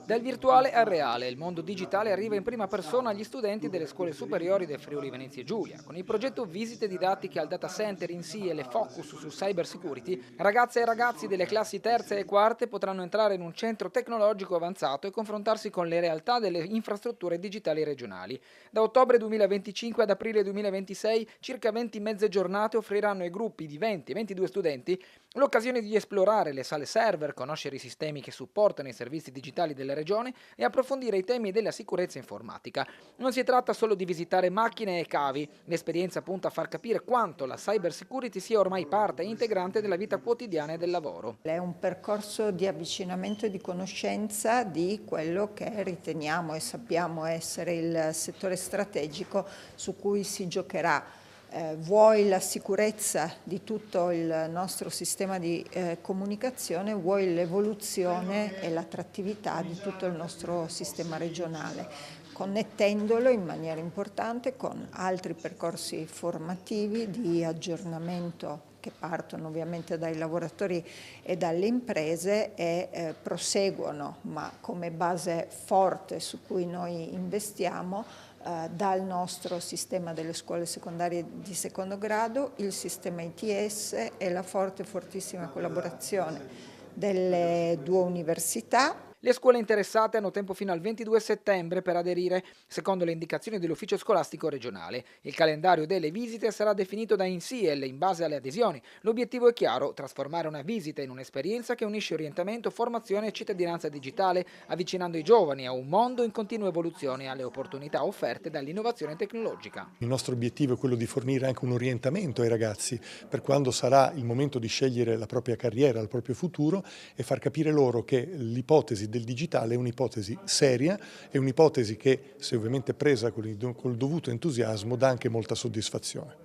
Dal virtuale al reale, il mondo digitale arriva in prima persona agli studenti delle scuole superiori del Friuli Venezia Giulia. Con il progetto Visite didattiche al data center in sì e le focus su cyber security, ragazze e ragazzi delle classi terze e quarte potranno entrare in un centro tecnologico avanzato e confrontarsi con le realtà delle infrastrutture digitali regionali. Da ottobre 2025 ad aprile 2026 circa 20 mezze giornate offriranno ai gruppi di 20 e 22 studenti l'occasione di esplorare le sale server, conoscere i sistemi che supportano i servizi digitali della regione e approfondire i temi della sicurezza informatica. Non si tratta solo di visitare macchine e cavi, l'esperienza punta a far capire quanto la cyber security sia ormai parte integrante della vita quotidiana e del lavoro. È un percorso di avvicinamento e di conoscenza di quello che riteniamo e sappiamo essere il settore strategico su cui si giocherà. Vuoi la sicurezza di tutto il nostro sistema di comunicazione, vuoi l'evoluzione e l'attrattività di tutto il nostro sistema regionale, connettendolo in maniera importante con altri percorsi formativi di aggiornamento che partono ovviamente dai lavoratori e dalle imprese e proseguono, ma come base forte su cui noi investiamo, dal nostro sistema delle scuole secondarie di secondo grado, il sistema ITS e la fortissima collaborazione delle due università. Le scuole interessate hanno tempo fino al 22 settembre per aderire, secondo le indicazioni dell'ufficio scolastico regionale. Il calendario delle visite sarà definito da INSIEL in base alle adesioni. L'obiettivo è chiaro: trasformare una visita in un'esperienza che unisce orientamento, formazione e cittadinanza digitale, avvicinando i giovani a un mondo in continua evoluzione e alle opportunità offerte dall'innovazione tecnologica. Il nostro obiettivo è quello di fornire anche un orientamento ai ragazzi per quando sarà il momento di scegliere la propria carriera, il proprio futuro, e far capire loro che l'ipotesi del digitale è un'ipotesi seria, è un'ipotesi che, se ovviamente presa col dovuto entusiasmo, dà anche molta soddisfazione.